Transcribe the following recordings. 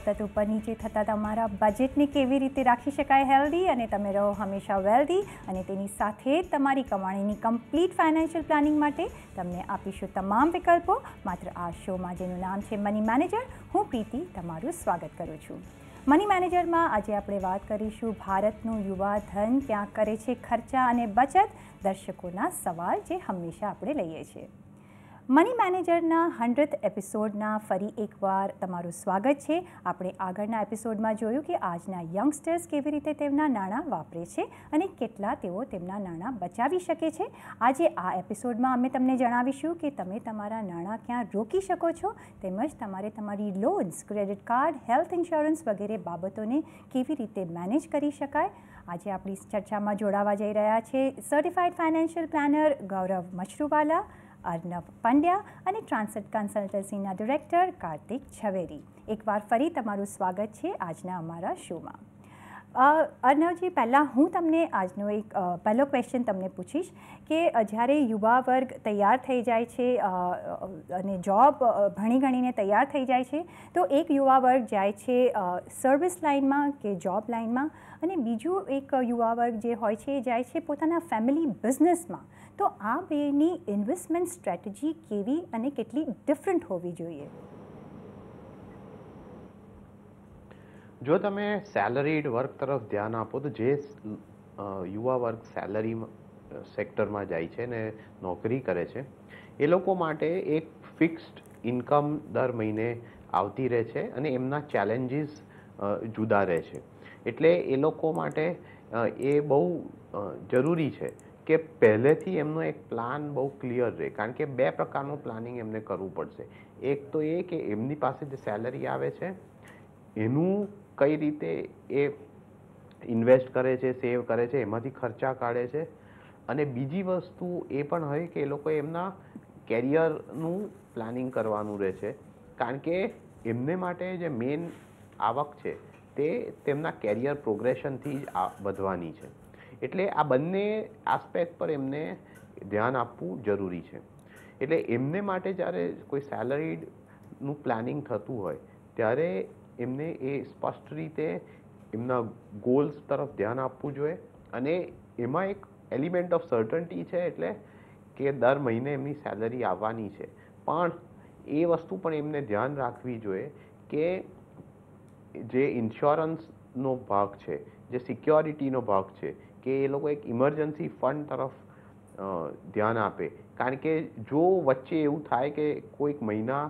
સતત ઉપર નીચે થતા તમારા બજેટને કેવી રીતે રાખી શકાય હેલ્ધી અને તમે રહો હંમેશા વેલ્ધી અને તેની સાથે જ તમારી કમાણીની કમ્પ્લીટ ફાઇનાન્શિયલ પ્લાનિંગ માટે તમને આપીશું તમામ વિકલ્પો માત્ર આ શોમાં, જેનું નામ છે મની મેનેજર. હું પ્રીતિ તમારું સ્વાગત કરું છું. મની મેનેજરમાં આજે આપણે વાત કરીશું ભારતનું યુવા ધન ક્યાં કરે છે ખર્ચા અને બચત, દર્શકોના સવાલ જે હંમેશા આપણે લઈએ છીએ. મની મેનેજરના 100th એપિસોડના ફરી એકવાર તમારું સ્વાગત છે. આપણે આગળના એપિસોડમાં જોયું કે આજના યંગસ્ટર્સ કેવી રીતે તેમના નાણાં વાપરે છે અને કેટલા તેઓ તેમના નાણાં બચાવી શકે છે. આજે આ એપિસોડમાં અમે તમને જણાવીશું કે તમે તમારા નાણાં ક્યાં રોકી શકો છો, તેમજ તમારે તમારી loans, credit card, health insurance વગેરે બાબતોને કેવી રીતે મેનેજ કરી શકાય. આજે આપણી ચર્ચામાં જોડાવા જઈ રહ્યા છે સર્ટિફાઈડ ફાઇનાન્શિયલ પ્લાનર ગૌરવ મશરૂવાલા, અર્નવ પંડ્યા અને ટ્રાન્સેટ કન્સલ્ટન્સીના ડિરેક્ટર કાર્તિક ઝવેરી. એકવાર ફરી તમારું સ્વાગત છે આજના અમારા શોમાં. અર્નવજી, પહેલાં હું તમને આજનો એક પહેલો ક્વેશ્ચન તમને પૂછીશ કે જ્યારે યુવા વર્ગ તૈયાર થઈ જાય છે અને જોબ ભણી ગણીને તૈયાર થઈ જાય છે, તો એક યુવા વર્ગ જાય છે સર્વિસ લાઇનમાં કે જોબ લાઇનમાં, અને બીજું એક યુવા વર્ગ જે હોય છે એ જાય છે પોતાના ફેમિલી બિઝનેસમાં. તો આ બેની ઇન્વેસ્ટમેન્ટ સ્ટ્રેટેજી કેવી અને કેટલી ડિફરન્ટ હોવી જોઈએ? જો તમે સેલરીડ વર્ક તરફ ધ્યાન આપો તો જે યુવા વર્ગ સેલરી સેક્ટરમાં જાય છે ને નોકરી કરે છે, એ લોકો માટે એક ફિક્સ્ડ ઇન્કમ દર મહિને આવતી રહે છે અને એમના ચેલેન્જીસ જુદા રહે છે. એટલે એ લોકો માટે એ બહુ જરૂરી છે કે પહેલેથી એમનો એક પ્લાન બહુ ક્લિયર રહે, કારણ કે બે પ્રકારનું પ્લાનિંગ એમને કરવું પડશે. એક તો એ કે એમની પાસે જે સેલરી આવે છે એનું કઈ રીતે એ ઇન્વેસ્ટ કરે છે, સેવ કરે છે, એમાંથી ખર્ચા કાઢે છે. અને બીજી વસ્તુ એ પણ હોય કે એ લોકો એમના કેરિયરનું પ્લાનિંગ કરવાનું રહે છે, કારણ કે એમને માટે જે મેઇન આવક છે તે તેમના કેરિયર પ્રોગ્રેશનથી જ વધવાની છે. એટલે આ બંને આસ્પેક્ટ પર એમને ધ્યાન આપવું જરૂરી છે. એટલે એમને માટે જ્યારે કોઈ સેલરીનું પ્લાનિંગ થતું હોય ત્યારે એમને એ સ્પષ્ટ રીતે એમના ગોલ્સ તરફ ધ્યાન આપવું જોઈએ. અને એમાં એક એલિમેન્ટ ઓફ સર્ટન્ટી છે, એટલે કે દર મહિને એમની સેલરી આવવાની છે. પણ એ વસ્તુ પણ એમને ધ્યાન રાખવી જોઈએ કે જે ઇન્સ્યોરન્સનો ભાગ છે, જે સિક્યોરિટીનો ભાગ છે, કે એ લોકો એક ઇમરજન્સી ફંડ તરફ ધ્યાન આપે. કારણ કે જો વચ્ચે એવું થાય કે કોઈક મહિના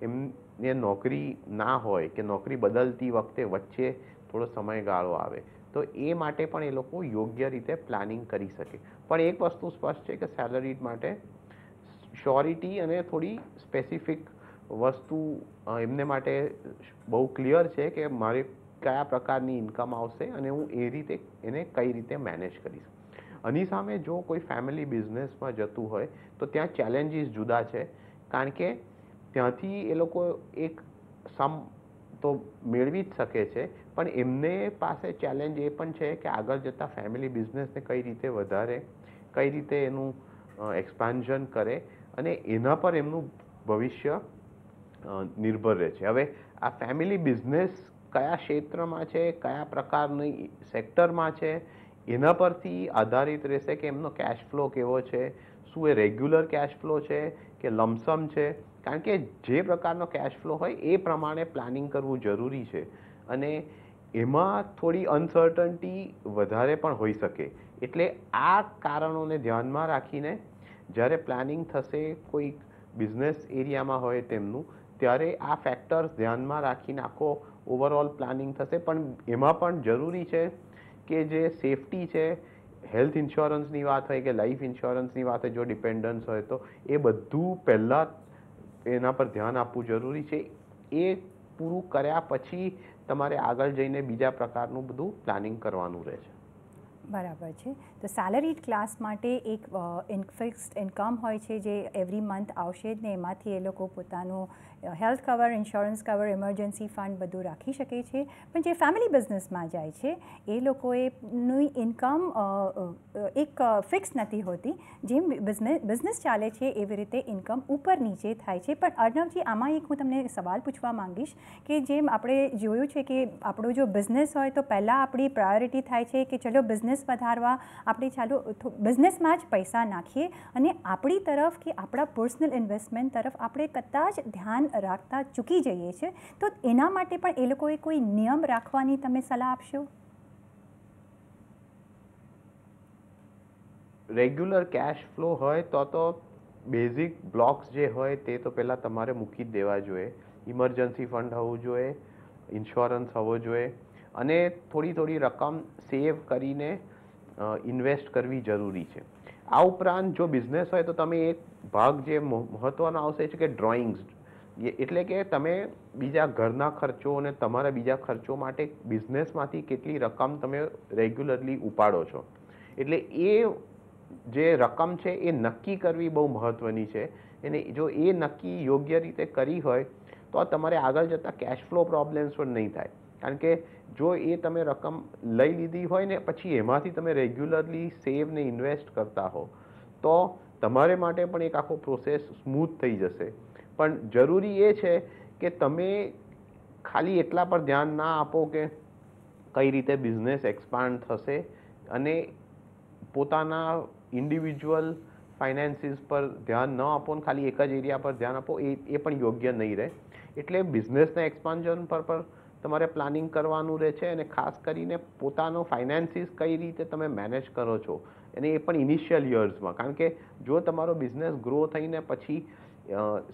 એમને નોકરી ના હોય કે નોકરી બદલતી વખતે વચ્ચે થોડો સમયગાળો આવે, તો એ માટે પણ એ લોકો યોગ્ય રીતે પ્લાનિંગ કરી શકે. પણ એક વસ્તુ સ્પષ્ટ છે કે સેલરીડ માટે શ્યોરિટી અને થોડી સ્પેસિફિક વસ્તુ એમને માટે બહુ ક્લિયર છે કે મારે કયા પ્રકારની ઇન્કમ આવશે અને હું એ રીતે એને કઈ રીતે મેનેજ કરીશ. આની સામે જો કોઈ ફેમિલી બિઝનેસમાં જતું હોય તો ત્યાં ચેલેન્જીસ જુદા છે, કારણ કે ત્યાંથી એ લોકો એક સમ તો મેળવી જ શકે છે, પણ એમને પાસે ચેલેન્જ એ પણ છે કે આગળ જતાં ફેમિલી બિઝનેસને કઈ રીતે વધારે, કઈ રીતે એનું એક્સપાન્ઝન કરે અને એના પર એમનું ભવિષ્ય નિર્ભર રહે છે. હવે આ ફેમિલી બિઝનેસ કયા ક્ષેત્રમાં છે, કયા પ્રકારની સેક્ટરમાં છે, એના પરથી આધારિત રહેશે કે એમનો કેશ ફ્લો કેવો છે, શું એ રેગ્યુલર કેશ ફ્લો છે કે લમસમ છે. કારણ કે જે પ્રકારનો કેશ ફ્લો હોય એ પ્રમાણે પ્લાનિંગ કરવું જરૂરી છે અને એમાં થોડી અનસર્ટન્ટી વધારે પણ હોઈ શકે. એટલે આ કારણોને ધ્યાનમાં રાખીને જ્યારે પ્લાનિંગ થશે કોઈ બિઝનેસ એરિયામાં હોય તેમનું, ત્યારે આ ફેક્ટર્સ ધ્યાનમાં રાખીને આખો ઓવરઓલ પ્લાનિંગ થશે. પણ એમાં પણ જરૂરી છે કે જે સેફટી છે, હેલ્થ ઇન્સ્યોરન્સની વાત હોય કે લાઈફ ઇન્સ્યોરન્સની વાત હોય, જો ડિપેન્ડન્સ હોય તો એ બધું પહેલાં એના પર ધ્યાન આપવું જરૂરી છે. એ પૂરું કર્યા પછી તમારે આગળ જઈને બીજા પ્રકારનું બધું પ્લાનિંગ કરવાનું રહે છે. બરાબર છે. તો સેલરીડ ક્લાસ માટે એક ફિક્સ્ડ ઇન્કમ હોય છે જે એવરી મંથ આવશે જ ને, એમાંથી એ લોકો પોતાનું health cover, insurance cover, emergency fund બધું રાખી શકે છે. પણ જે ફેમિલી બિઝનેસમાં જાય છે એ લોકોની ઇન્કમ એક ફિક્સ નથી હોતી. જેમ બિઝનેસ ચાલે છે એવી રીતે ઇન્કમ ઉપર નીચે થાય છે. પણ અર્ણવજી, આમાં એક હું તમને સવાલ પૂછવા માંગીશ કે જેમ આપણે જોયું છે કે આપણો જો બિઝનેસ હોય તો પહેલાં આપણી પ્રાયોરિટી થાય છે કે ચલો બિઝનેસ વધારવા આપણે ચાલો બિઝનેસમાં જ પૈસા નાખીએ અને આપણી તરફ કે આપણા પર્સનલ ઇન્વેસ્ટમેન્ટ તરફ આપણે કદાચ ધ્યાન રાખતા ચૂકી જઈએ છીએ. તો એના માટે પણ એ લોકોએ કોઈ નિયમ રાખવાની તમે સલાહ આપશો? રેગ્યુલર કેશ ફ્લો હોય તો બેઝિક બ્લોક્સ જે હોય તે તો પહેલાં તમારે મૂકી જ દેવા જોઈએ. ઇમરજન્સી ફંડ હોવું જોઈએ, ઇન્સ્યોરન્સ હોવો જોઈએ અને થોડી રકમ સેવ કરીને ઇન્વેસ્ટ કરવી જરૂરી છે. આ ઉપરાંત જો બિઝનેસ હોય તો તમે એક ભાગ જે મહત્ત્વનો આવશે છે કે ડ્રોઈંગ્સ, એટલે કે તમે બીજા ઘરના ખર્ચો અને તમારા બીજા ખર્ચો માટે બિઝનેસમાંથી કેટલી રકમ તમે રેગ્યુલરલી ઉપાડો છો, એટલે એ જે રકમ છે એ નક્કી કરવી બહુ મહત્ત્વની છે. અને જો એ નક્કી યોગ્ય રીતે કરી હોય તો તમારે આગળ જતાં કેશ ફ્લો પ્રોબ્લેમ્સ પણ નહીં થાય. કારણ કે જો એ તમે રકમ લઈ લીધી હોય ને પછી એમાંથી તમે રેગ્યુલરલી સેવ ને ઇન્વેસ્ટ કરતા હો તો તમારે માટે પણ એક આખો પ્રોસેસ સ્મૂથ થઈ જશે. પણ જરૂરી એ છે કે તમે ખાલી એટલા પર ધ્યાન ના આપો કે કઈ રીતે બિઝનેસ એક્સપાન્ડ થશે અને પોતાના ઇન્ડિવિજ્યુઅલ ફાઇનાન્સીસ પર ધ્યાન ન આપો ને ખાલી એક જ એરિયા પર ધ્યાન આપો, એ પણ યોગ્ય નહીં રહે. એટલે બિઝનેસના એક્સપાન્શન પર તમારે પ્લાનિંગ કરવાનું રહે છે અને ખાસ કરીને પોતાનો ફાઇનાન્સીસ કઈ રીતે તમે મેનેજ કરો છો અને એ પણ ઇનિશિયલ યર્સમાં. કારણ કે જો તમારો બિઝનેસ ગ્રો થઈને પછી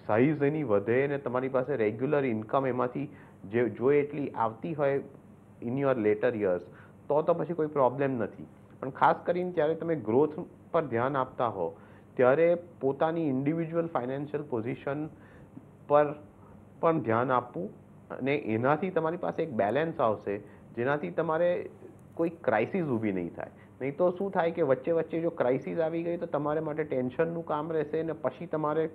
સાઇઝ એની વધે ને તમારી પાસે રેગ્યુલર ઇન્કમ એમાંથી જે જોઈએ એટલી આવતી હોય ઇન યોર લેટર યર્સ તો પછી કોઈ પ્રોબ્લેમ નથી. પણ ખાસ કરીને જ્યારે તમે ગ્રોથ પર ધ્યાન આપતા હો ત્યારે પોતાની ઇન્ડિવિજ્યુઅલ ફાઇનાન્શિયલ પોઝિશન પર પણ ધ્યાન આપવું અને એનાથી તમારી પાસે એક બેલેન્સ આવશે જેનાથી તમારે કોઈ ક્રાઇસિસ ઊભી નહીં થાય. નહીં તો શું થાય કે વચ્ચે જો ક્રાઇસિસ આવી ગઈ તો તમારે માટે ટેન્શનનું કામ રહેશે અને પછી તમારે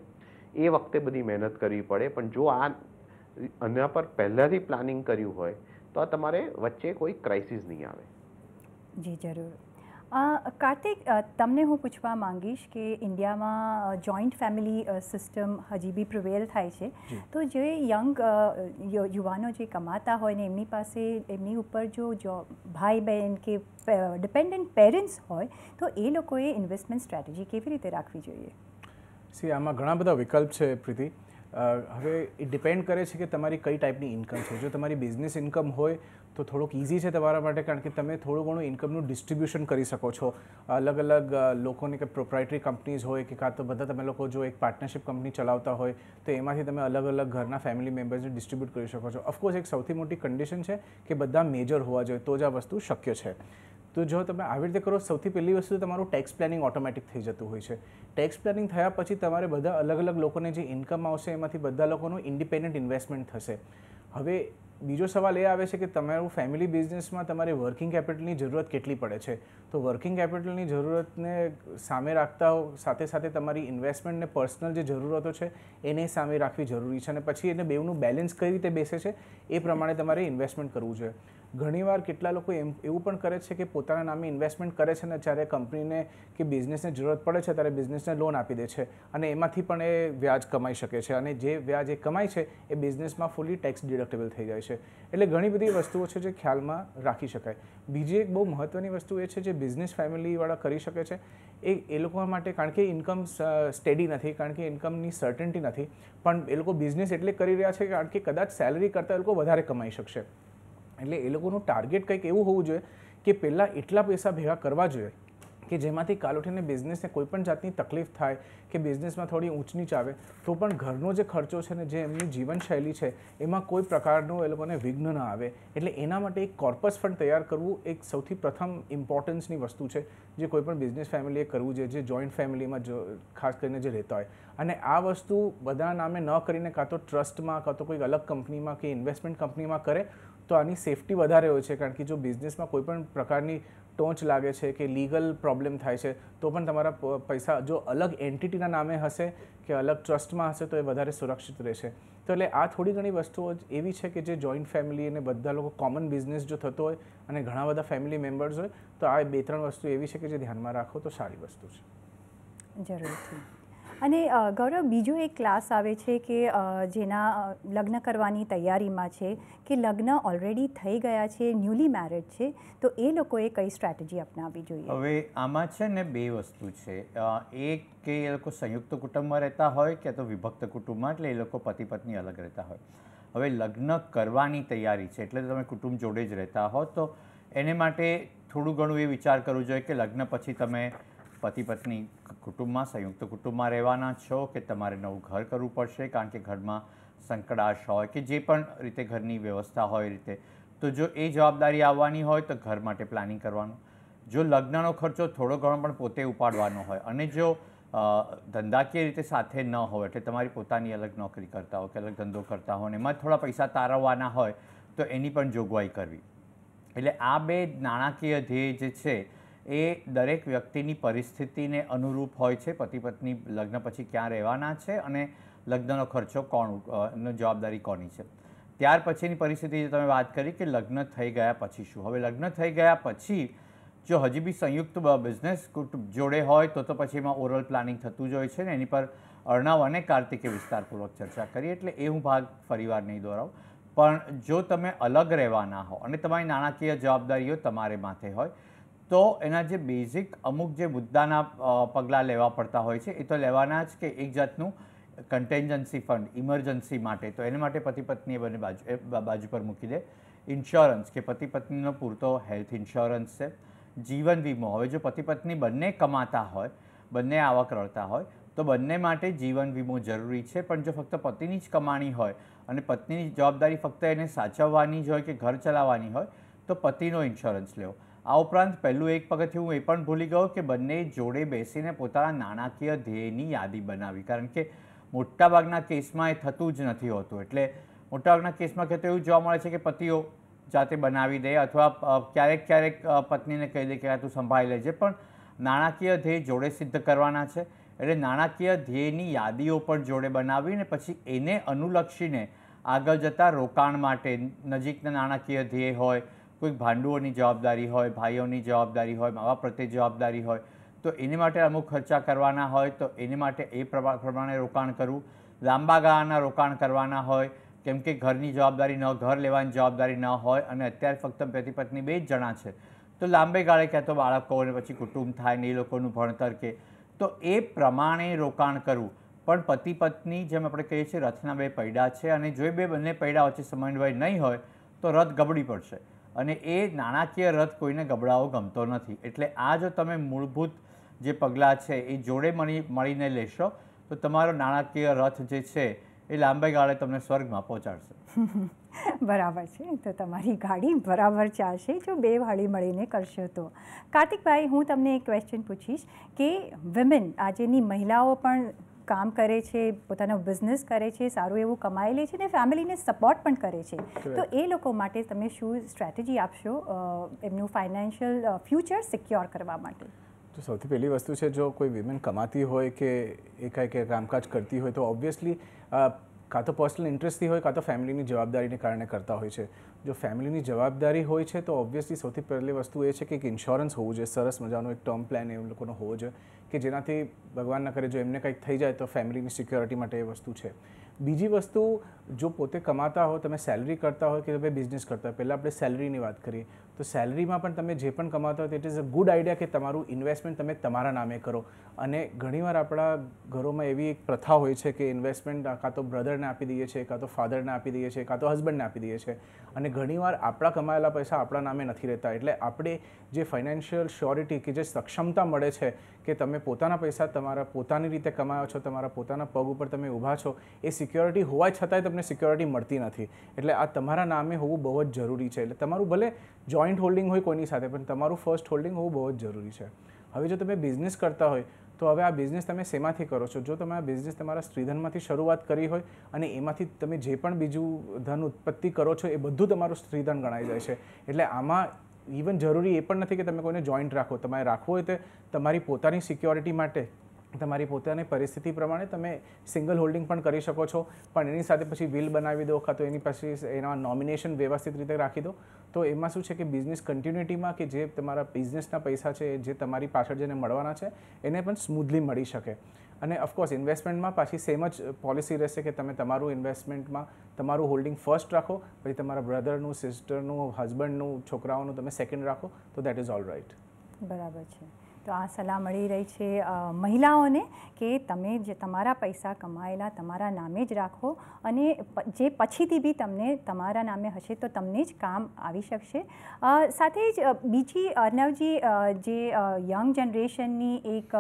એ વખતે બધી મહેનત કરવી પડે. પણ જો આના પર પહેલાંથી પ્લાનિંગ કર્યું હોય તો તમારે વચ્ચે કોઈ ક્રાઇસિસ નહીં આવે. જી જરૂર. કાર્તિક, તમને હું પૂછવા માંગીશ કે ઇન્ડિયામાં જોઈન્ટ ફેમિલી સિસ્ટમ હજી બી પ્રિવેલ થાય છે. તો જે યંગ યુવાનો જે કમાતા હોય ને એમની પાસે એમની ઉપર જો ભાઈ બહેન કે ડિપેન્ડન્ટ પેરેન્ટ્સ હોય તો એ લોકોએ ઇન્વેસ્ટમેન્ટ સ્ટ્રેટેજી કેવી રીતે રાખવી જોઈએ? આમાં ઘણા બધા વિકલ્પ છે પ્રીતિ. હવે એ ડિપેન્ડ કરે છે કે તમારી કઈ ટાઈપની ઇન્કમ છે. જો તમારી બિઝનેસ ઇન્કમ હોય તો થોડુંક ઇઝી છે તમારા માટે, કારણ કે તમે થોડું ઘણું ઇન્કમનું ડિસ્ટ્રીબ્યુશન કરી શકો છો. અલગ અલગ લોકોની કે પ્રોપ્રાઇટરી કંપનીઝ હોય કે કાં તો બધા તમે લોકો જો એક પાર્ટનરશિપ કંપની ચલાવતા હોય તો એમાંથી તમે અલગ અલગ ઘરના ફેમિલી મેમ્બર્સને ડિસ્ટ્રીબ્યુટ કરી શકો છો. ઓફકોર્સ એક સૌથી મોટી કન્ડિશન છે કે બધા મેજર હોવા જોઈએ તો જ આ વસ્તુ શક્ય છે. તો જો તમે આવી રીતે કરો, સૌથી પહેલી વસ્તુ તમારું ટેક્સ પ્લાનિંગ ઓટોમેટિક થઈ જતું હોય છે. ટેક્સ પ્લાનિંગ થયા પછી તમારે બધા અલગ અલગ લોકોને જે ઇન્કમ આવશે એમાંથી બધા લોકોનું ઇન્ડિપેન્ડન્ટ ઇન્વેસ્ટમેન્ટ થશે. હવે બીજો સવાલ એ આવે છે કે તમારું ફેમિલી બિઝનેસમાં તમારે વર્કિંગ કેપિટલની જરૂરત કેટલી પડે છે. તો વર્કિંગ કેપિટલની જરૂરતને સામે રાખતા સાથે સાથે તમારી ઇન્વેસ્ટમેન્ટ ને પર્સનલ જે જરૂરતો છે એને સામે રાખવી જરૂરી છે અને પછી એને બેવનું બેલેન્સ કઈ રીતે બેસે છે એ પ્રમાણે તમારે ઇન્વેસ્ટમેન્ટ કરવું જોઈએ. ઘણીવાર કેટલા લોકો એવું પણ કરે છે કે પોતાના નામે ઇન્વેસ્ટમેન્ટ કરે છે ને જ્યારે કંપનીને કે બિઝનેસને જરૂરત પડે છે ત્યારે બિઝનેસને લોન આપી દે છે અને એમાંથી પણ એ વ્યાજ કમાઈ શકે છે અને જે વ્યાજ એ કમાય છે એ બિઝનેસમાં ફૂલી ટેક્સ ડિડક્ટેબલ થઈ જાય છે. એટલે ઘણી બધી વસ્તુઓ છે જે ખ્યાલમાં રાખી શકાય. બીજી એક બહુ મહત્ત્વની વસ્તુ એ છે જે બિઝનેસ ફેમિલીવાળા કરી શકે છે એ લોકો માટે, કારણ કે ઇન્કમ સ્ટેડી નથી, કારણ કે ઇન્કમની સર્ટન્ટી નથી, પણ એ લોકો બિઝનેસ એટલે કરી રહ્યા છે કારણ કે કદાચ સેલરી કરતાં એ લોકો વધારે કમાઈ શકશે. એટલે એ લોકોનું ટાર્ગેટ કંઈક એવું હોવું જોઈએ કે પહેલાં એટલા પૈસા ભેગા કરવા જોઈએ કે જેમાંથી કાલ ઉઠીને બિઝનેસને કોઈ પણ જાતની તકલીફ થાય કે બિઝનેસમાં થોડી ઊંચ નીચ આવે તો પણ ઘરનો જે ખર્ચો છે ને જે એમની જીવનશૈલી છે એમાં કોઈ પ્રકારનું એ લોકોને વિઘ્ન ન આવે. એટલે એના માટે એક કોર્પસ ફંડ તૈયાર કરવું એક સૌથી પ્રથમ ઇમ્પોર્ટન્સની વસ્તુ છે જે કોઈ પણ બિઝનેસ ફેમિલીએ કરવું જોઈએ, જે જોઈન્ટ ફેમિલીમાં ખાસ કરીને જે રહેતા હોય. અને આ વસ્તુ બધા નામે ન કરીને કાં તો ટ્રસ્ટમાં કાં તો કોઈ અલગ કંપનીમાં કે ઇન્વેસ્ટમેન્ટ કંપનીમાં કરે તો આની સેફટી વધારે હોય છે. કારણ કે જો બિઝનેસમાં કોઈ પણ પ્રકારની ટોંચ લાગે છે કે લીગલ પ્રોબ્લેમ થાય છે તો પણ તમારા પૈસા જો અલગ એન્ટિટીના નામે હશે કે અલગ ટ્રસ્ટમાં હશે તો એ વધારે સુરક્ષિત રહેશે. તો એટલે આ થોડી ઘણી વસ્તુઓ જ એવી છે કે જે જોઈન્ટ ફેમિલી અને બધા લોકો કોમન બિઝનેસ જો થતો હોય અને ઘણા બધા ફેમિલી મેમ્બર્સ હોય તો આ 2-3 વસ્તુ એવી છે કે જે ધ્યાનમાં રાખો તો સારી વસ્તુ છે. જરૂરથી. અને ગૌરવ, બીજો એક ક્લાસ આવે છે કે જેના લગ્ન કરવાની તૈયારીમાં છે કે લગ્ન ઓલરેડી થઈ ગયા છે, ન્યૂલી મેરિડ છે, તો એ લોકોએ કઈ સ્ટ્રેટેજી અપનાવવી જોઈએ? હવે આમાં છે ને 2 વસ્તુ છે. એક કે એ લોકો સંયુક્ત કુટુંબમાં રહેતા હોય કે તો વિભક્ત કુટુંબમાં, એટલે એ લોકો પતિ પત્ની અલગ રહેતા હોય. હવે લગ્ન કરવાની તૈયારી છે એટલે તમે કુટુંબ જોડે જ રહેતા હો તો એને માટે થોડું ઘણું એ વિચાર કરવું જોઈએ કે લગ્ન પછી તમે પતિ પત્ની કુટુંબમાં સંયુક્ત કુટુંબમાં રહેવાના છો કે તમારે નવું ઘર કરવું પડશે, કારણ કે ઘરમાં સંકડાશ હોય કે જે પણ રીતે ઘરની વ્યવસ્થા હોય એ રીતે. તો જો એ જવાબદારી આવવાની હોય તો ઘર માટે પ્લાનિંગ કરવાનું. જો લગ્નનો ખર્ચો થોડો ઘણો પણ પોતે ઉપાડવાનો હોય અને જો ધંધાકીય રીતે સાથે ન હોય, એટલે તમારી પોતાની અલગ નોકરી કરતા હો કે અલગ ધંધો કરતા હો ને એમાં થોડા પૈસા તારવવાના હોય તો એની પણ જોગવાઈ કરવી. એટલે આ 2 નાણાકીય ધ્યેય જે છે એ દરેક વ્યક્તિની પરિસ્થિતિને અનુરૂપ હોય છે. પતિ પત્ની લગ્ન પછી ક્યાં રહેવાના છે અને લગ્નનો ખર્ચો જવાબદારી કોની છે. ત્યાર પછીની પરિસ્થિતિ જે તમે વાત કરી કે લગ્ન થઈ ગયા પછી શું. હવે લગ્ન થઈ ગયા પછી જો હજી બી સંયુક્ત બિઝનેસ જોડે હોય તો પછી એમાં ઓરલ પ્લાનિંગ થતું જ હોય છે ને એની પર અર્ણવ અને કાર્તિકે વિસ્તારપૂર્વક ચર્ચા કરી એટલે એ હું ભાગ ફરીવાર નહીં દોહરાવું. પણ જો તમે અલગ રહેવાના હો અને તમારી નાણાકીય જવાબદારીઓ તમારે માથે હોય તો એના જે બેઝિક અમુક જે મુદ્દાના પગલાં લેવા પડતા હોય છે એ તો લેવાના જ કે એક જાતનું કન્ટેન્જન્સી ફંડ ઇમરજન્સી માટે, તો એને માટે પતિ પત્ની બંને બાજુ પર મૂકી દે. ઇન્સ્યોરન્સ કે પતિ પત્નીનો પૂરતો હેલ્થ ઇન્સ્યોરન્સ છે. જીવન વીમો, હવે જો પતિ પત્ની બંને કમાતા હોય, બંને આવક રળતા હોય તો બંને માટે જીવન વીમો જરૂરી છે. પણ જો ફક્ત પતિની જ કમાણી હોય અને પત્નીની જવાબદારી ફક્ત એને સાચવવાની જ હોય કે ઘર ચલાવવાની હોય તો પતિનો ઇન્સ્યોરન્સ લેવો. આ ઉપરાંત પહેલું એક પગથિયું હું એ પણ ભૂલી ગયો કે બંને જોડે બેસીને પોતાના નાણાકીય ધ્યેયની યાદી બનાવી, કારણ કે મોટાભાગના કેસમાં એ થતું જ નથી હોતું. એટલે મોટાભાગના કેસમાં કે તો એવું જોવા મળે છે કે પતિઓ જાતે બનાવી દે અથવા ક્યારેક પત્નીને કહી દે કે તું સંભાળી લેજે, પણ નાણાકીય ધ્યેય જોડે સિદ્ધ કરવાના છે. એટલે નાણાકીય ધ્યેયની યાદીઓ પણ જોડે બનાવીને પછી એને અનુલક્ષીને આગળ જતાં રોકાણ માટે નજીકના નાણાકીય ધ્યેય હોય, કોઈક ભાંડુઓની જવાબદારી હોય, ભાઈઓની જવાબદારી હોય, મા બાપ પ્રત્યે જવાબદારી હોય તો એની માટે અમુક ખર્ચા કરવાના હોય તો એની માટે એ પ્રમાણે રોકાણ કરવું. લાંબા ગાળાના રોકાણ કરવાના હોય કેમ કે ઘરની જવાબદારી ઘર લેવાની જવાબદારી ન હોય અને અત્યારે ફક્ત પતિ પત્ની 2 જ જણા છે તો લાંબે ગાળે ક્યાં તો બાળકો અને પછી કુટુંબ થાય ને એ લોકોનું ભણતર કે તો એ પ્રમાણે રોકાણ કરવું. પણ પતિ પત્ની જેમ આપણે કહીએ છીએ રથના 2 પૈડા છે અને જો બંને પૈડા વચ્ચે સમન્વય નહીં હોય તો રથ ગબડી પડશે અને એ નાણાકીય રથ કોઈને ગબડાવો ગમતો નથી. એટલે આ જો તમે મૂળભૂત જે પગલાં છે એ જોડે મળીને લેશો તો તમારો નાણાકીય રથ જે છે એ લાંબા ગાળે તમને સ્વર્ગમાં પહોંચાડશે. બરાબર છે, તો તમારી ગાડી બરાબર ચાલશે જો 2 હળી મળીને કરશો તો. કાર્તિકભાઈ, હું તમને એક ક્વેશ્ચન પૂછીશ કે વિમેન, આજની મહિલાઓ પણ કામ કરે છે, પોતાનો બિઝનેસ કરે છે, સારું એવું કમાઈ લે છે ને ફેમિલીને સપોર્ટ પણ કરે છે, તો એ લોકો માટે તમે શું સ્ટ્રેટેજી આપશો એમનું ફાઇનાન્શિયલ ફ્યુચર સિક્યોર કરવા માટે? તો સૌથી પહેલી વસ્તુ છે, જો કોઈ વિમેન કમાતી હોય કે એકાએક કામકાજ કરતી હોય તો ઓબ્વિયસલી કાં તો પર્સનલ ઇન્ટરેસ્ટથી હોય કાં તો ફેમિલીની જવાબદારીને કારણે કરતા હોય છે. જો ફેમિલીની જવાબદારી હોય છે તો ઓબ્વિયસલી સૌથી પહેલી વસ્તુ એ છે કે એક ઇન્સ્યોરન્સ હોવું જોઈએ, સરસ મજાનો એક ટર્મ પ્લાન એ લોકોનો હોવો જોઈએ કે જેનાથી ભગવાન ન કરે જો એમને કંઈક થઈ જાય તો ફેમિલીની સિક્યોરિટી માટે એ વસ્તુ છે. બીજી વસ્તુ, જો પોતે કમાતા હો, તમે સેલરી કરતા હોય કે તમે બિઝનેસ કરતા હોય, પહેલાં આપણે સેલરીની વાત કરીએ તો સેલરીમાં પણ તમે જે પણ કમાતા હોય તો it is a good idea કે તમારું ઇન્વેસ્ટમેન્ટ તમે તમારા નામે કરો. અને ઘણીવાર આપણા ઘરોમાં એવી એક પ્રથા હોય છે કે ઇન્વેસ્ટમેન્ટ કાં તો બ્રધરને આપી દઈએ છીએ, કાં તો ફાધરને આપી દઈએ છીએ, કાં તો હસબન્ડને આપી દઈએ છીએ અને ઘણીવાર આપણા કમાયેલા પૈસા આપણા નામે નથી રહેતા. એટલે આપણે જે ફાઇનાન્શિયલ શ્યોરિટી કે જે સક્ષમતા મળે છે કે તમે પોતાના પૈસા તમારા પોતાની રીતે કમાયો છો, તમારા પોતાના પગ ઉપર તમે ઊભા છો, એ સિક્યોરિટી હોવા છતાંય તમને સિક્યોરિટી મળતી નથી. એટલે આ તમારા નામે હોવું બહુ જ જરૂરી છે. એટલે તમારું ભલે જોઈન્ટ હોલ્ડિંગ હોય કોઈની સાથે પણ તમારું ફર્સ્ટ હોલ્ડિંગ હોવું બહુ જ જરૂરી છે. હવે જો તમે બિઝનેસ કરતા હોય તો હવે આ બિઝનેસ તમે શેમાંથી કરો છો? જો તમે આ બિઝનેસ તમારા સ્ત્રીધનમાંથી શરૂઆત કરી હોય અને એમાંથી તમે જે પણ બીજું ધન ઉત્પત્તિ કરો છો એ બધું તમારું સ્ત્રીધન ગણાઈ જાય છે. એટલે આમાં ઇવન જરૂરી એ પણ નથી કે તમે કોઈને જોઈન્ટ રાખો. તમારે રાખવું હોય તો તમારી પોતાની સિક્યોરિટી માટે તમારી પોતાની પરિસ્થિતિ પ્રમાણે તમે સિંગલ હોલ્ડિંગ પણ કરી શકો છો, પણ એની સાથે પછી વિલ બનાવી દો કાં તો એની પછી એના નોમિનેશન વ્યવસ્થિત રીતે રાખી દો. તો એમાં શું છે કે બિઝનેસ કન્ટિન્યુટીમાં કે જે તમારા બિઝનેસના પૈસા છે જે તમારી પાછળ જેને મળવાના છે એને પણ સ્મૂધલી મળી શકે. અને ઓફકોર્સ ઇન્વેસ્ટમેન્ટમાં પાછી સેમ જ પોલિસી રહેશે કે તમે તમારું ઇન્વેસ્ટમેન્ટમાં તમારું હોલ્ડિંગ ફર્સ્ટ રાખો, પછી તમારા બ્રધરનું, સિસ્ટરનું, હસબન્ડનું, છોકરાઓનું તમે સેકન્ડ રાખો, તો દેટ ઇઝ ઓલ રાઇટ. બરાબર છે. તો આ સલાહ મળી રહી છે મહિલાઓને કે તમે જે તમારા પૈસા કમાયેલા તમારા નામે જ રાખો, અને જે પછીથી બી તમને તમારા નામે હશે તો તમને જ કામ આવી શકશે. સાથે જ બીજી અર્નવજી, જે યંગ જનરેશનની એક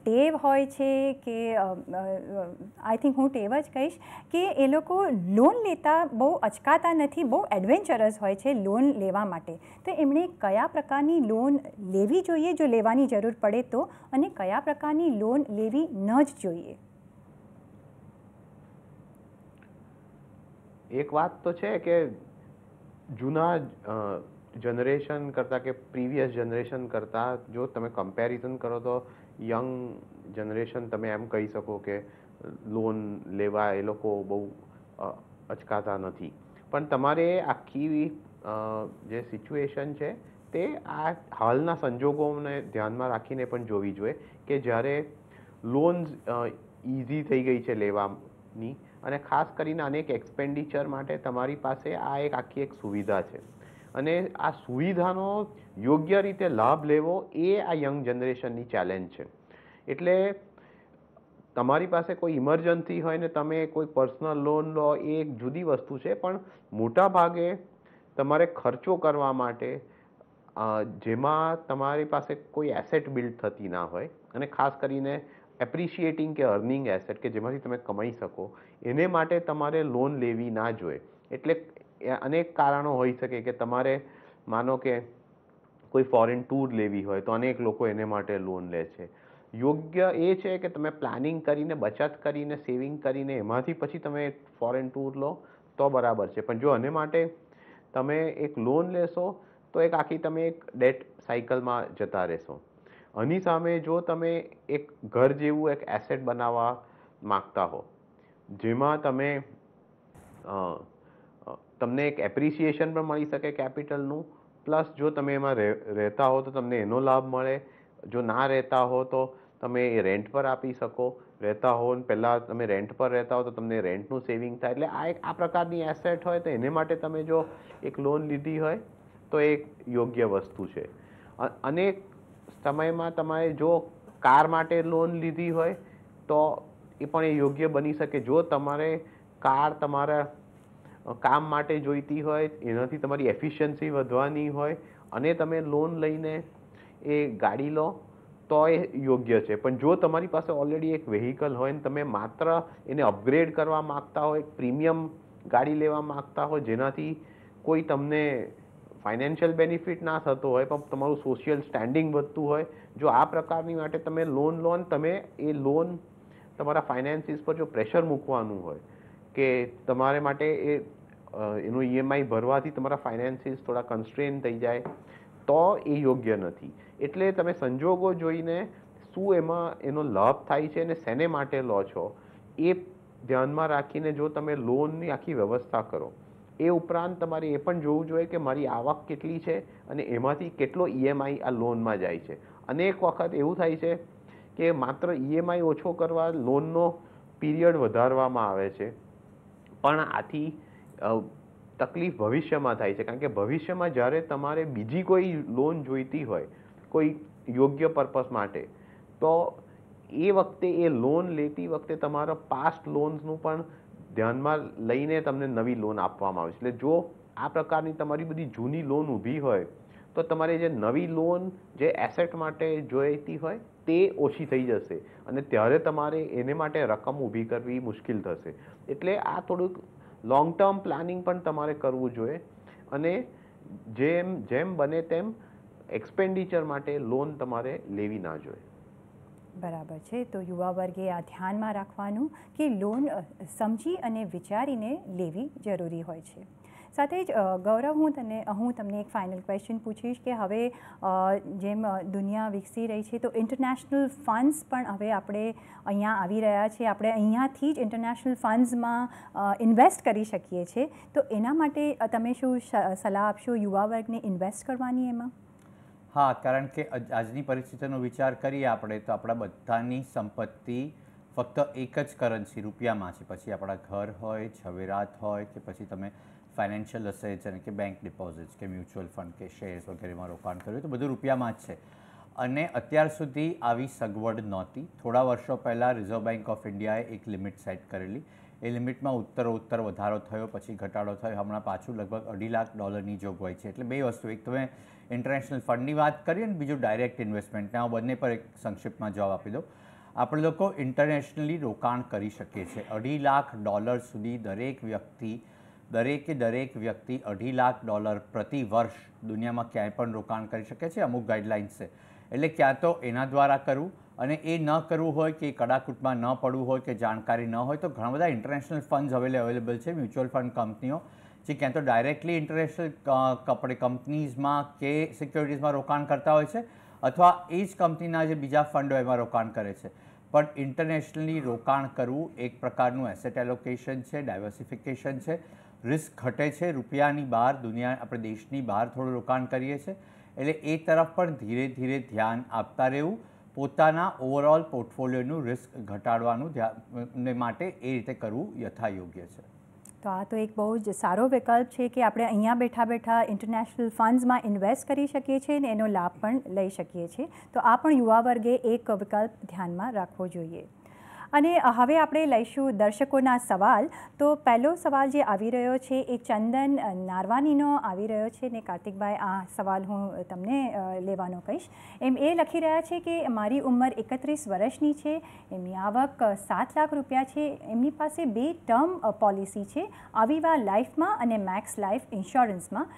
ટેવ હોય છે કે આઈ થિંક હું ટેવ જ કહીશ કે એ લોકો લોન લેતા બહુ અચકાતા નથી, બહુ એડવેન્ચરસ હોય છે લોન લેવા માટે. તો એમણે કયા પ્રકારની લોન લેવી જોઈએ જો લેવાની જરૂર પડે તો, અને કયા પ્રકારની લોન લેવી ન જ જોઈએ? એક વાત તો છે કે જૂના જનરેશન કરતાં કે પ્રીવિયસ જનરેશન કરતાં જો તમે કમ્પેરિઝન કરો તો યંગ જનરેશન તમે એમ કહી શકો કે લોન લેવા એ લોકો બહુ અચકાતા નથી. પણ તમારે આખી જે સિચ્યુએશન છે તે આ હાલના સંજોગોને ધ્યાનમાં રાખીને પણ જોવી જોઈએ કે જ્યારે લોન્સ ઇઝી થઈ ગઈ છે લેવાની, અને ખાસ કરીને અનેક એક્સપેન્ડિચર માટે તમારી પાસે આ આખી એક સુવિધા છે, અને આ સુવિધાનો યોગ્ય રીતે લાભ લેવો એ આ યંગ જનરેશનની ચેલેન્જ છે. એટલે તમારી પાસે કોઈ ઇમરજન્સી હોય ને તમે કોઈ પર્સનલ લોન લો એ એક જુદી વસ્તુ છે, પણ મોટા ભાગે તમારે ખર્ચો કરવા માટે જેમાં તમારી પાસે કોઈ એસેટ બિલ્ડ થતી ના હોય, અને ખાસ કરીને એપ્રિશિએટિંગ કે અર્નિંગ એસેટ કે જેમાંથી તમે કમાઈ શકો, એને માટે તમારે લોન લેવી ના જોઈએ. એટલે અનેક કારણો હોઈ શકે કે તમારે માનો કે કોઈ ફોરેન ટૂર લેવી હોય તો અનેક લોકો એને માટે લોન લે છે. યોગ્ય એ છે કે તમે પ્લાનિંગ કરીને, બચત કરીને, સેવિંગ કરીને એમાંથી પછી તમે ફોરેન ટૂર લો તો બરાબર છે. પણ જો આને માટે તમે એક લોન લેશો તો એક આખી તમે એક ડેટ સાયકલમાં જતા રહેશો. આની સામે જો તમે એક ઘર જેવું એક એસેટ બનાવવા માગતા હો જેમાં તમને એક એપ્રિસિએશન પણ મળી શકે કેપિટલનું, પ્લસ જો તમે એમાં રહેતા હો તો તમને એનો લાભ મળે, જો ના રહેતા હો તો તમે એ રેન્ટ પર આપી શકો, રહેતા હો પહેલાં તમે રેન્ટ પર રહેતા હો તો તમને રેન્ટનું સેવિંગ થાય. એટલે આ પ્રકારની એસેટ હોય તો એને માટે તમે જો એક લોન લીધી હોય તો એ યોગ્ય વસ્તુ છે. અનેક સમયમાં તમારે જો કાર માટે લોન લીધી હોય તો એ પણ એ યોગ્ય બની શકે. જો તમારે કાર તમારા કામ માટે જોઈતી હોય, એનાથી તમારી એફિશિયન્સી વધવાની હોય અને તમે લોન લઈને એ ગાડી લો તો એ યોગ્ય છે. પણ જો તમારી પાસે ઓલરેડી એક વ્હીકલ હોય ને તમે માત્ર એને અપગ્રેડ કરવા માગતા હોય, પ્રીમિયમ ગાડી લેવા માગતા હોય જેનાથી કોઈ તમને ફાઇનાન્શિયલ બેનિફિટ ના થતો હોય પણ તમારું સોશિયલ સ્ટેન્ડિંગ વધતું હોય, જો આ પ્રકારની માટે તમે લોન લો ને તમે એ લોન તમારા ફાઇનાન્સીસ પર જો પ્રેશર મૂકવાનું હોય કે તમારે માટે એનું ઈએમઆઈ ભરવાથી તમારા ફાઇનાન્સીસ થોડા કન્સ્ટ્રેન થઈ જાય તો એ યોગ્ય નથી. એટલે તમે સંજોગો જોઈને શું એમાં એનો લાભ થાય છે અને શેને માટે લો છો એ ધ્યાનમાં રાખીને જો તમે લોનની આખી વ્યવસ્થા કરો. એ ઉપરાંત તમારે એ પણ જોવું જોઈએ કે મારી આવક કેટલી છે અને એમાંથી કેટલો ઈએમઆઈ આ લોનમાં જાય છે. અનેક વખત એવું થાય છે કે માત્ર ઈએમઆઈ ઓછો કરવા લોનનો પીરિયડ વધારવામાં આવે છે, પણ આથી તકલીફ ભવિષ્યમાં થાય છે. કારણ કે ભવિષ્યમાં જ્યારે તમારે બીજી કોઈ લોન જોઈતી હોય કોઈ યોગ્ય પર્પસ માટે તો એ વખતે એ લોન લેતી વખતે તમારા પાસ્ટ લોન્સનું પણ ધ્યાનમાં લઈને તમને નવી લોન આપવામાં આવે છે. એટલે જો આ પ્રકારની તમારી બધી જૂની લોન ઊભી હોય તો તમારે જે નવી લોન જે એસેટ માટે જોઈતી હોય તે ઓછી થઈ જશે અને ત્યારે તમારે એને માટે રકમ ઊભી કરવી મુશ્કેલ થશે. એટલે આ થોડુંક લોંગ ટર્મ પ્લાનિંગ પણ તમારે કરવું જોઈએ અને જેમ બને તેમ એક્સપેન્ડિચર માટે લોન તમારે લેવી ના જોઈએ. બરાબર છે. તો યુવા વર્ગે આ ધ્યાનમાં રાખવાનું કે લોન સમજી અને વિચારીને લેવી જરૂરી હોય છે. સાથે જ ગૌરવ હું તમને એક ફાઇનલ ક્વેશ્ચન પૂછીશ કે હવે જેમ દુનિયા વિકસી રહી છે તો ઇન્ટરનેશનલ ફંડ્સ પણ હવે આપણે અહીંયા આવી રહ્યા છે, આપણે અહીંયાથી જ ઇન્ટરનેશનલ ફંડ્સમાં ઇન્વેસ્ટ કરી શકીએ છીએ, તો એના માટે તમે શું સલાહ આપશો યુવા વર્ગને ઇન્વેસ્ટ કરવાની એમાં? હા, કારણ કે આજની પરિસ્થિતિનો વિચાર કરીએ આપણે તો આપણા બધાની સંપત્તિ ફક્ત એક જ કરન્સી રૂપિયામાં છે. પછી આપણા ઘર હોય, ઝવેરાત હોય કે પછી તમે ફાઇનાન્શિયલ અસેટ્સ જેમ કે બેંક ડિપોઝિટ્સ કે મ્યુચ્યુઅલ ફંડ કે શેર્સ વગેરેમાં રોકાણ કર્યું તો બધું રૂપિયામાં જ છે. અને અત્યાર સુધી આવી સગવડ નહોતી. થોડા વર્ષો પહેલાં રિઝર્વ બેંક ઓફ ઇન્ડિયાએ એક લિમિટ સેટ કરેલી. એ લિમિટમાં ઉત્તરોત્તર વધારો થયો, પછી ઘટાડો થયો, હમણાં પાછું લગભગ $2.5 લાખ જોગવાઈ છે. એટલે બે વસ્તુ, એક તમે ઇન્ટરનેશનલ ફંડની વાત કરી અને બીજું ડાયરેક્ટ ઇન્વેસ્ટમેન્ટના. હું બંને પર એક સંક્ષિપ્તમાં જવાબ આપી દઉં. આપણે લોકો ઇન્ટરનેશનલી રોકાણ કરી શકીએ છીએ. $2.5 લાખ સુધી દરેક વ્યક્તિ $2.5 લાખ પ્રતિ વર્ષ દુનિયામાં ક્યાંય પણ રોકાણ કરી શકે છે. અમુક ગાઈડલાઇન્સ છે. એટલે ક્યાં તો એના દ્વારા કરવું, અને એ ન કરવું હોય કે કડાકૂટમાં ન પડવું હોય કે જાણકારી ન હોય તો ઘણા બધા ઇન્ટરનેશનલ ફંડ્સ અવેલેબલ છે, મ્યુચ્યુઅલ ફંડ કંપનીઓ જે ક્યાં તો ડાયરેક્ટલી ઇન્ટરનેશનલ કંપનીઝમાં કે સિક્યોરિટીઝમાં રોકાણ કરતા હોય છે, અથવા એ જ કંપનીના જે બીજા ફંડો એમાં રોકાણ કરે છે. પણ ઇન્ટરનેશનલી રોકાણ કરવું એક પ્રકારનું એસેટ એલોકેશન છે, ડાયવર્સિફિકેશન છે, રિસ્ક ઘટે છે. રૂપિયાની બહાર, દુનિયા આપણે દેશની બહાર થોડું રોકાણ કરીએ છીએ, એટલે એ તરફ પણ ધીરે ધીરે ધ્યાન આપતા રહેવું. પોતાના ઓવરઓલ પોર્ટફોલિયોનું રિસ્ક ઘટાડવાનું ધ્યાન માટે એ રીતે કરવું યથાયોગ્ય છે. તો આ તો એક બહુ જ સારો વિકલ્પ છે કે આપણે અહીંયા બેઠા બેઠા ઇન્ટરનેશનલ ફંડ્સમાં ઇન્વેસ્ટ કરી શકીએ છીએ અને એનો લાભ પણ લઈ શકીએ છીએ. તો આ પણ યુવા વર્ગે એક વિકલ્પ ધ્યાનમાં રાખવો જોઈએ. અને હવે આપણે લઈશું દર્શકોના સવાલ. તો પહેલો સવાલ જે આવી રહ્યો છે એ ચંદન નારવાનીનો આવી રહ્યો છે ને કાર્તિકભાઈ, આ સવાલ હું તમને લેવાનો કહીશ. એ લખી રહ્યા છે કે મારી ઉંમર 31 વર્ષની છે, એમની આવક $7 લાખ છે, એમની પાસે 2 ટર્મ પોલિસી છે, આવિવા લાઈફમાં અને મેક્સ લાઈફ ઇન્સ્યોરન્સમાં.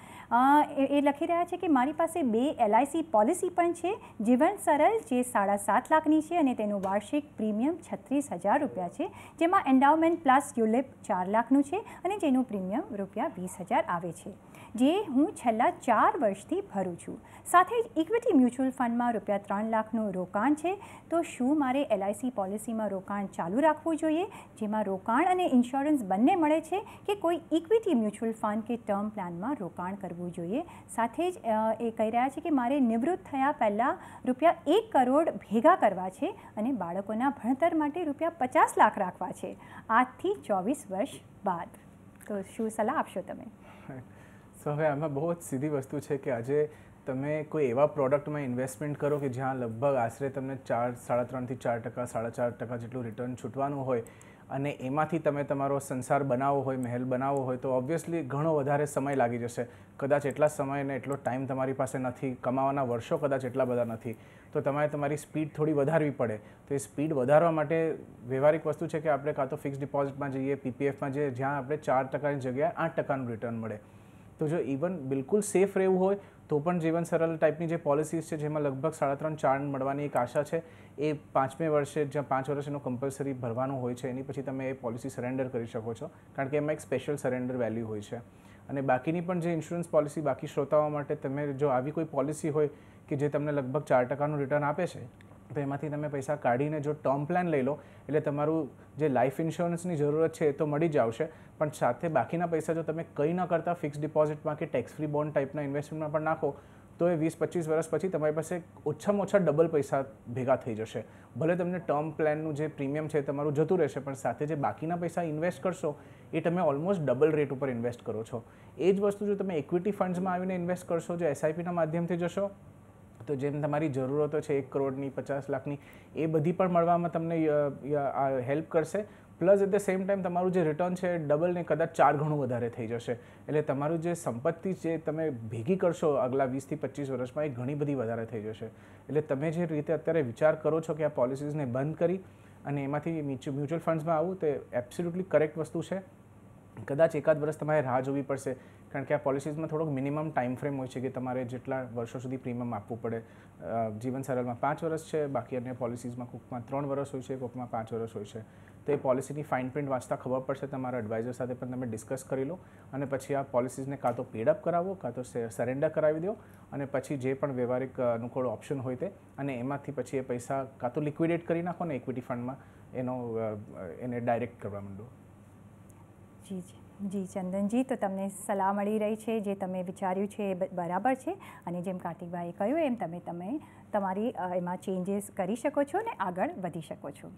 એ લખી રહ્યા છે કે મારી પાસે 2 LIC પોલિસી પણ છે, જીવન સરળ જે $7.5 લાખની છે અને તેનું વાર્ષિક પ્રીમિયમ $36,000 છે, જેમાં એન્ડાઉમેન્ટ પ્લસ યુલિપ $4 લાખનું છે અને જેનું પ્રીમિયમ $20,000 આવે છે, જે હું છેલ્લા 4 વર્ષથી ભરું છું. સાથે જ ઇક્વિટી મ્યુચ્યુઅલ ફંડમાં $3 લાખનું રોકાણ છે. તો શું મારે LIC પોલિસીમાં રોકાણ ચાલુ રાખવું જોઈએ, જેમાં રોકાણ અને ઇન્સ્યોરન્સ બંને મળે છે, કે કોઈ ઇક્વિટી મ્યુચ્યુઅલ ફંડ કે ટર્મ પ્લાનમાં રોકાણ કરવું જોઈએ? સાથે જ એ કહી રહ્યા છે કે મારે નિવૃત્ત થયા પહેલાં ₹1 કરોડ ભેગા કરવા છે અને બાળકોના ભણતર માટે ₹50 લાખ રાખવા છે, આજથી 24 વર્ષ બાદ. તો શું સલાહ આપશો તમે? સો હવે આમાં બહુ જ સીધી વસ્તુ છે કે આજે તમે કોઈ એવા પ્રોડક્ટમાં ઇન્વેસ્ટમેન્ટ કરો કે જ્યાં લગભગ આશરે તમને 3.5% થી 4%, 4.5% જેટલું રિટર્ન છૂટવાનું હોય અને એમાંથી તમે તમારો સંસાર બનાવવો હોય, મહેલ બનાવવો હોય, તો ઓબ્વિયસલી ઘણો વધારે સમય લાગી જશે. કદાચ એટલા સમય અને એટલો ટાઈમ તમારી પાસે નથી, કમાવાના વર્ષો કદાચ એટલા બધા નથી, તો તમારે તમારી સ્પીડ થોડી વધારવી પડે. તો એ સ્પીડ વધારવા માટે વ્યવહારિક વસ્તુ છે કે આપણે કાં તો ફિક્સ ડિપોઝિટમાં જઈએ, PPFમાં જઈએ, જ્યાં આપણે 4%ની જગ્યાએ 8%નું રિટર્ન મળે. તો જો ઇવન બિલકુલ સેફ રહેવું હોય તો પણ જીવન સરળ ટાઈપની જે પોલિસીઝ છે જેમાં લગભગ 3.5-4 મળવાની એક આશા છે, એ 5મે વર્ષે જ્યાં 5 વર્ષ એનો કમ્પલસરી ભરવાનું હોય છે, એની પછી તમે એ પોલિસી સરેન્ડર કરી શકો છો, કારણ કે એમાં એક સ્પેશિયલ સરેન્ડર વેલ્યુ હોય છે. અને બાકીની પણ જે ઇન્સ્યોરન્સ પોલિસી બાકી શ્રોતાઓ માટે, તમે જો આવી કોઈ પોલિસી હોય કે જે તમને લગભગ 4%નું રિટર્ન આપે છે, તો એમાંથી તમે પૈસા કાઢીને જો ટર્મ પ્લાન લઈ લો, એટલે તમારું જે લાઈફ ઇન્સ્યોરન્સની જરૂરત છે એ તો મળી જ આવશે, પણ સાથે બાકીના પૈસા જો તમે કંઈ ન કરતા ફિક્સ ડિપોઝિટમાં કે ટેક્સ ફ્રી બોન્ડ ટાઈપના ઇન્વેસ્ટમેન્ટમાં પણ નાખો, તો એ 20-25 વર્ષ પછી તમારી પાસે ઓછામાં ઓછા ડબલ પૈસા ભેગા થઈ જશે. ભલે તમને ટર્મ પ્લાનનું જે પ્રીમિયમ છે તમારું જતું રહેશે, પણ સાથે જે બાકીના પૈસા ઇન્વેસ્ટ કરશો એ તમે ઓલમોસ્ટ ડબલ રેટ ઉપર ઇન્વેસ્ટ કરો છો. એ જ વસ્તુ જો તમે ઇક્વિટી ફંડ્સમાં આવીને ઇન્વેસ્ટ કરશો, જો SIPના માધ્યમથી જશો, તો જેમ તમારી જરૂરતો છે 1 કરોડની, 50 લાખની, એ બધી પણ મળવામાં તમને હેલ્પ કરશે. Plus at the same time તમારું જે રિટર્ન છે ડબલ ને કદાચ 4 ગણું વધારે થઈ જશે. એટલે તમારું જે સંપત્તિ જે તમે ભેગી કરશો આગલા 20 થી 25 વર્ષમાં, એ ઘણી બધી વધારે થઈ જશે. એટલે તમે જે રીતે અત્યારે વિચાર કરો છો કે આ પોલિસીઝને બંધ કરી અને એમાંથી મ્યુચ્યુઅલ ફંડ્સમાં આવવું, તે એબ્સોલ્યુટલી કરેક્ટ વસ્તુ છે. કદાચ એકાદ વર્ષ તમારે રાહ જોવી પડશે, કારણ કે આ પોલિસીઝમાં થોડોક મિનિમમ ટાઈમ ફ્રેમ હોય છે કે તમારે જેટલા વર્ષો સુધી પ્રીમિયમ આપવું પડે. જીવન સરળમાં 5 વર્ષ છે, બાકી અન્ય પોલિસીઝમાં કોઈકમાં 3 વર્ષ હોય છે, કોઈકમાં 5 વર્ષ હોય છે. તો એ પોલિસીની ફાઇન પ્રિન્ટ વાંચતા ખબર પડશે. તમારા એડવાઇઝર સાથે પણ તમે ડિસ્કસ કરી લો અને પછી આ પોલિસીઝને કાં તો પેડઅપ કરાવો કાં તો સરેન્ડર કરાવી દો અને પછી જે પણ વ્યવહારિક અનુકૂળ ઓપ્શન હોય તે અને એમાંથી પછી એ પૈસા કાં તો લિક્વિડેટ કરી નાખો ને ઇક્વિટી ફંડમાં એને ડાયરેક્ટ કરવા માંડો. જી ચંદનજી, તો તમને સલાહ મળી રહી છે, જે તમે વિચાર્યું છે એ બરાબર છે અને જેમ કાર્તિકભાઈએ કહ્યું એમ તમે તમારી એમાં ચેન્જીસ કરી શકો છો ને આગળ વધી શકો છો.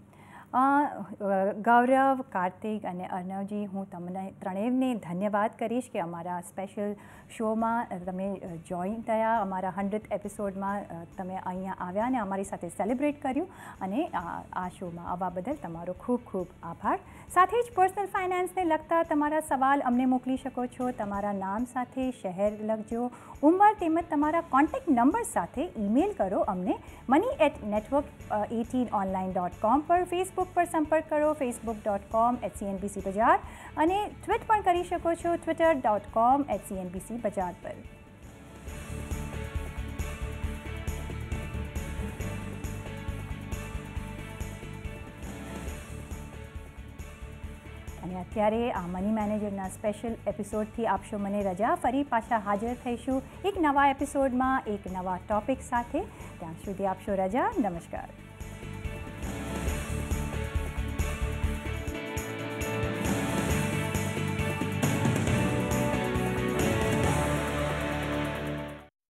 ગૌરવ, કાર્તિક અને અર્ણવજી, હું તમને ત્રણેયને ધન્યવાદ કરીશ કે અમારા સ્પેશિયલ શોમાં તમે જોઈન થયા, અમારા 100th એપિસોડમાં તમે અહીંયા આવ્યા અને અમારી સાથે સેલિબ્રેટ કર્યું અને આ શોમાં આવવા બદલ તમારો ખૂબ ખૂબ આભાર. સાથે જ પર્સનલ ફાઇનાન્સને લગતા તમારા સવાલ અમને મોકલી શકો છો. તમારા નામ સાથે શહેર લખજો, ઉંમર તેમજ તમારા કોન્ટેક્ટ નંબર સાથે ઈમેલ કરો અમને money@network18online.com પર. ફેસબુક પર સંપર્ક કરો, facebook.com/CNBC બજાર અને ટ્વીટ પણ કરી શકો છો twitter.com/CNBC બજાર પર. અને અત્યારે આ મની મેનેજરના સ્પેશિયલ એપિસોડથી આપશો મને રજા. ફરી પાછા હાજર થઈશું એક નવા એપિસોડમાં એક નવા ટોપિક સાથે. ત્યાં સુધી આપશો રજા. નમસ્કાર.